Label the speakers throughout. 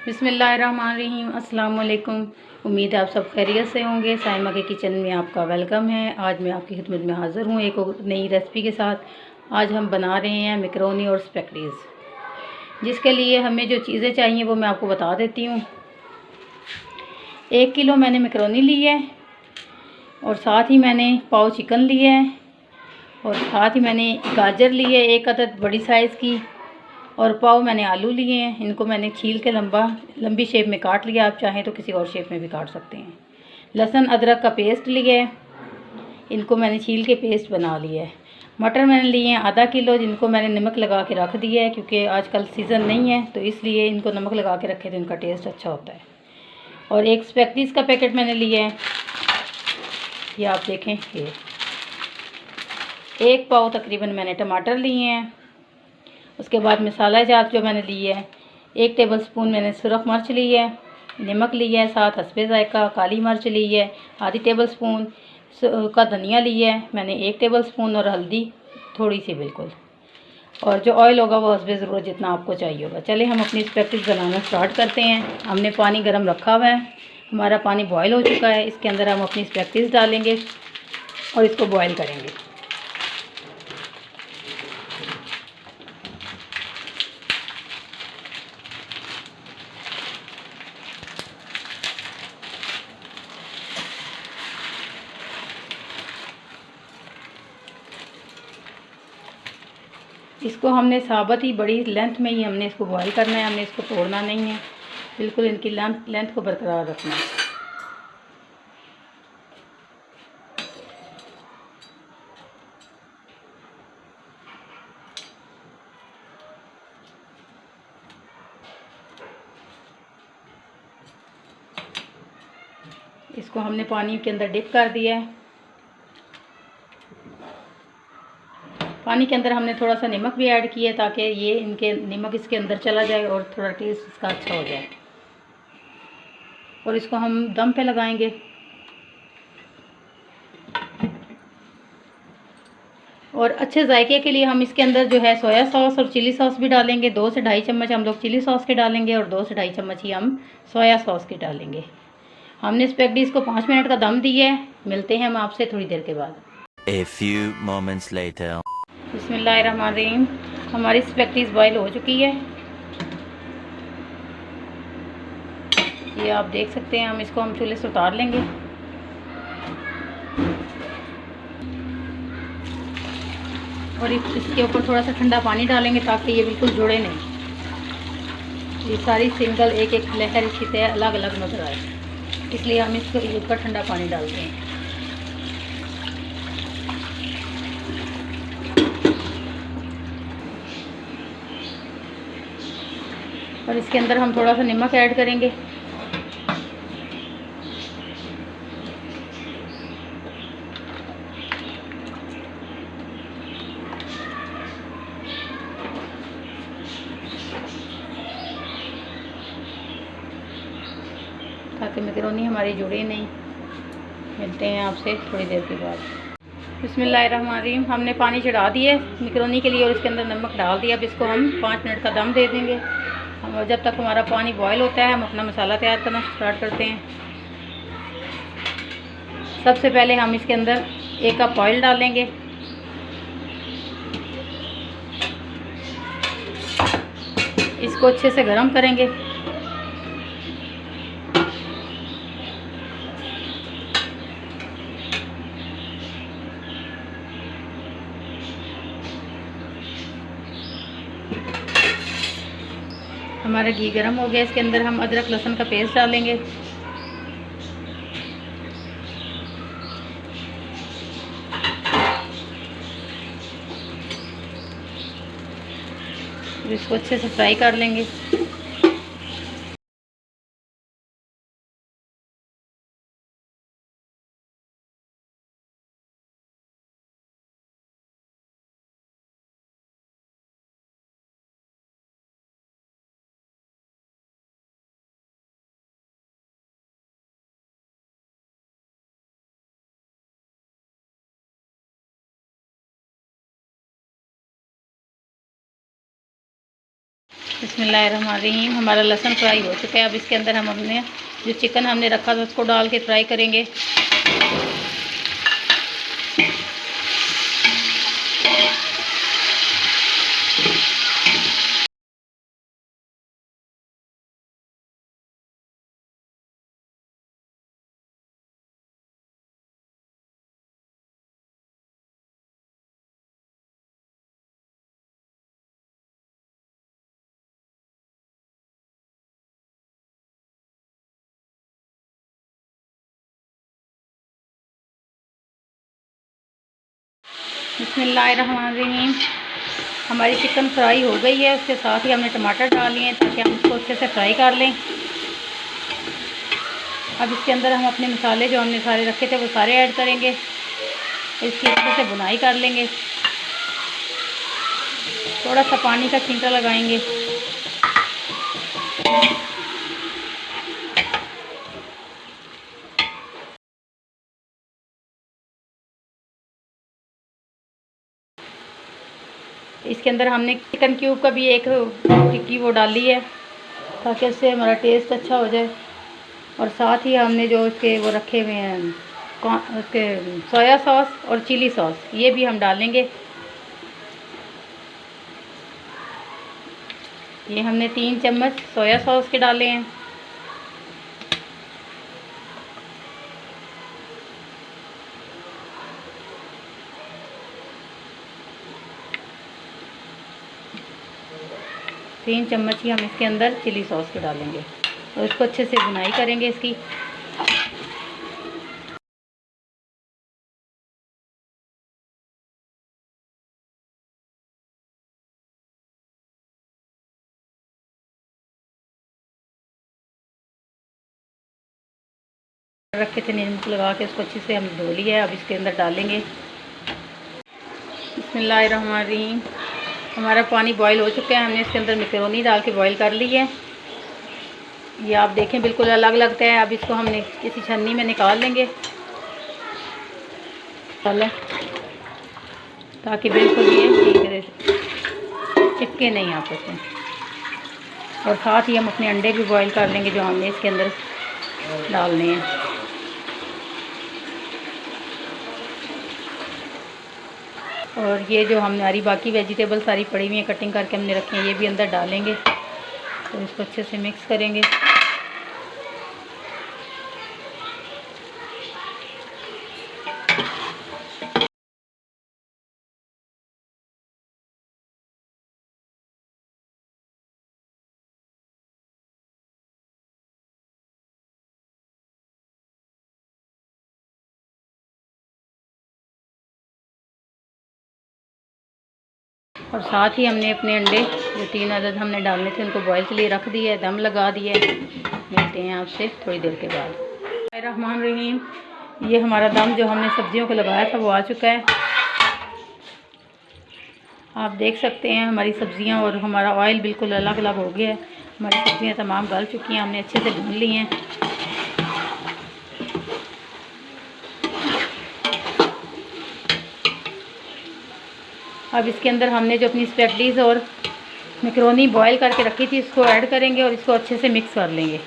Speaker 1: बिस्मिल्लाहिर्रहमानिर्रहीम। अस्सलाम वालेकुम। उम्मीद है आप सब खैरियत से होंगे। साइमा के किचन में आपका वेलकम है। आज मैं आपकी खिदमत में हाज़िर हूँ एक और नई रेसिपी के साथ। आज हम बना रहे हैं मैकरोनी और स्पैगेटीज़, जिसके लिए हमें जो चीज़ें चाहिए वो मैं आपको बता देती हूँ। 1 किलो मैंने मैकरोनी ली है और साथ ही मैंने पाव चिकन लिया है और साथ ही मैंने गाजर ली है 1 अदद बड़ी साइज़ की, और पाव मैंने आलू लिए हैं। इनको मैंने छील के लंबी शेप में काट लिया। आप चाहें तो किसी और शेप में भी काट सकते हैं। लहसुन अदरक का पेस्ट लिया है, इनको मैंने छील के पेस्ट बना लिया है। मटर मैंने लिए हैं आधा किलो, जिनको मैंने नमक लगा के रख दिया है क्योंकि आजकल सीज़न नहीं है, तो इसलिए इनको नमक लगा के रखे तो इनका टेस्ट अच्छा होता है। और एक स्पैगेटीज़ का पैकेट मैंने लिया है, ये आप देखें। ये 1 पाव तकरीबन मैंने टमाटर लिए हैं। उसके बाद मसाला जात जो मैंने ली है, 1 टेबलस्पून मैंने सुरख मिर्च ली है, नमक लिया है, साथ हस्बे ज़ायका काली मिर्च ली है, आधी टेबलस्पून का धनिया लिया है मैंने 1 टेबलस्पून, और हल्दी थोड़ी सी बिल्कुल। और जो ऑयल होगा वो हस्बे ज़रूरत जितना आपको चाहिए होगा। चले हम अपनी स्पैगेटीज़ बनाना स्टार्ट करते हैं। हमने पानी गर्म रखा हुआ है, हमारा पानी बॉयल हो चुका है। इसके अंदर हम अपनी स्पैगेटीज़ डालेंगे और इसको बॉयल करेंगे। इसको हमने साबुत ही बड़ी लेंथ में ही हमने इसको बॉईल करना है, हमने इसको तोड़ना नहीं है, बिल्कुल इनकी लेंथ को बरकरार रखना है। इसको हमने पानी के अंदर डिप कर दिया है। पानी के अंदर हमने थोड़ा सा नमक भी ऐड किया है ताकि ये इनके नमक इसके अंदर चला जाए और थोड़ा टेस्ट इसका अच्छा हो जाए। और इसको हम दम पे लगाएंगे। और अच्छे जायके के लिए हम इसके अंदर जो है सोया सॉस और चिली सॉस भी डालेंगे। 2 से ढाई चम्मच हम लोग चिली सॉस के डालेंगे और 2 से ढाई चम्मच ही हम सोया सॉस के डालेंगे। हमने स्पैगेटीज़ को 5 मिनट का दम दिया है। मिलते हैं हम आपसे थोड़ी देर के बाद।
Speaker 2: A few moments later.
Speaker 1: बिस्मिल्लाहिर्रहमानिर्रहीम। हमारी स्पैगेटीज़ बॉयल हो चुकी है, ये आप देख सकते हैं। हम इसको चूल्हे से उतार लेंगे। और इसके ऊपर थोड़ा सा ठंडा पानी डालेंगे ताकि ये बिल्कुल जुड़े नहीं। ये सारी सिंगल एक एक लहर इसकी तय अलग अलग नजर आए, इसलिए हम इसको ऊपर ठंडा पानी डालते हैं। और इसके अंदर हम थोड़ा सा नमक ऐड करेंगे। ताकि मैकरोनी हमारी जुड़े नहीं। मिलते हैं आपसे थोड़ी देर के बाद। बिस्मिल्लाहिर्रहमानिर्रहीम। हमने पानी चढ़ा दिया है मैकरोनी के लिए और इसके अंदर नमक डाल दिया। अब इसको हम 5 मिनट का दम दे देंगे। हम जब तक हमारा पानी बॉयल होता है हम अपना मसाला तैयार करना स्टार्ट करते हैं। सबसे पहले हम इसके अंदर 1 कप ऑयल डालेंगे। इसको अच्छे से गर्म करेंगे। हमारा घी गर्म हो गया। इसके अंदर हम अदरक लहसुन का पेस्ट डालेंगे। फिर इसको अच्छे से फ्राई कर लेंगे। बिस्मिल्लाहिर्रहमानिर्रहीम। हमारा लहसुन फ्राई हो चुका है। अब इसके अंदर हम अपने जो चिकन हमने रखा था उसको डाल के फ्राई करेंगे। बिस्मिल्लाहिर्रहमानिर्रहीम। हमारी चिकन फ्राई हो गई है। उसके साथ ही हमने टमाटर डाल लिए हैं ताकि हम इसको अच्छे से फ्राई कर लें। अब इसके अंदर हम अपने मसाले जो हमने सारे रखे थे वो सारे ऐड करेंगे। इसकी अच्छे से भुनाई कर लेंगे। थोड़ा सा पानी का छींटा लगाएंगे। इसके अंदर हमने चिकन क्यूब का भी एक टिक्की वो डाली है ताकि उससे हमारा टेस्ट अच्छा हो जाए। और साथ ही हमने जो उसके वो रखे हुए हैं उसके सोया सॉस और चिली सॉस ये भी हम डालेंगे। ये हमने 3 चम्मच सोया सॉस के डाले हैं। तीन चम्मच ही हम इसके अंदर चिली सॉस के डालेंगे और इसको अच्छे से भुनाई करेंगे इसकी। रखे थे नमक लगा के उसको अच्छे से हम धो लिया है। अब इसके अंदर डालेंगे। बिस्मिल्लाहिर्रहमानिर्रहीम। हमारा पानी बॉईल हो चुका है। हमने इसके अंदर मैकरोनी डाल के बॉईल कर ली है। ये आप देखें बिल्कुल अलग लगता है। अब इसको हमने किसी छन्नी में निकाल लेंगे ताकि बिल्कुल ये ठीक तरह से चिपके नहीं आपस में। और साथ ही हम अपने अंडे भी बॉईल कर लेंगे जो हमने इसके अंदर डालने हैं। और ये जो हमारी बाकी वेजिटेबल सारी पड़ी हुई हैं कटिंग करके हमने रखी हैं ये भी अंदर डालेंगे और इसको अच्छे से मिक्स करेंगे। और साथ ही हमने अपने अंडे जो 3 अदद हमने डालने थे उनको बॉईल के लिए रख दिया है, दम लगा दिया है। मिलते हैं आपसे थोड़ी देर के बाद। रहमान रहीम। ये हमारा दम जो हमने सब्जियों को लगाया था वो आ चुका है। आप देख सकते हैं हमारी सब्जियां और हमारा ऑयल बिल्कुल अलग अलग हो गया है। हमारी सब्जियां तमाम गल चुकी हैं। हमने अच्छे से भून ली हैं। अब इसके अंदर हमने जो अपनी स्पैगेटीज़ और मैकरोनी बॉईल करके रखी थी इसको ऐड करेंगे और इसको अच्छे से मिक्स कर लेंगे।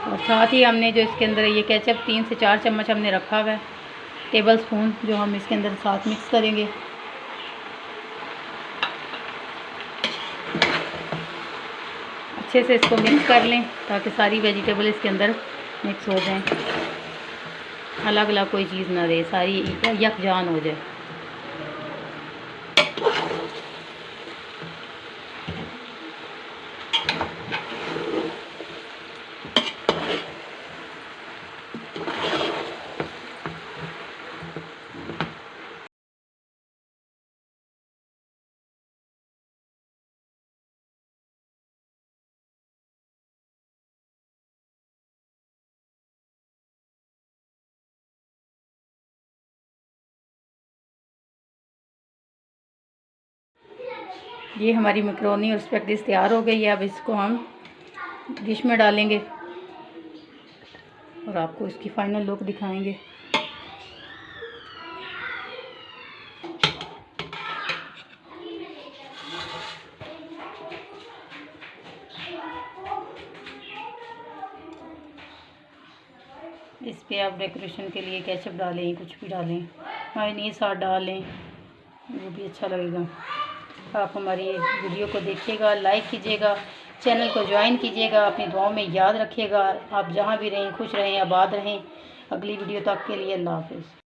Speaker 1: और साथ ही हमने जो इसके अंदर ये केचप 3 से 4 चम्मच हमने रखा हुआ है टेबल स्पून जो हम इसके अंदर साथ मिक्स करेंगे। अच्छे से इसको मिक्स कर लें ताकि सारी वेजिटेबल इसके अंदर मिक्स हो जाएं, अलग अलग कोई चीज़ ना रहे, सारी यकजान हो जाए। ये हमारी मैकरोनी और स्पैगेटी तैयार हो गई है। अब इसको हम डिश में डालेंगे और आपको इसकी फ़ाइनल लुक दिखाएंगे। इस पे आप डेकोरेशन के लिए केचप डालें, कुछ भी डालें, मायोनीज़ साथ डालें, वो भी अच्छा लगेगा। आप हमारी वीडियो को देखिएगा, लाइक कीजिएगा, चैनल को ज्वाइन कीजिएगा, अपनी दुआओं में याद रखिएगा। आप जहाँ भी रहें खुश रहें, आबाद रहें। अगली वीडियो तक के लिए अल्लाह हाफ़िज़।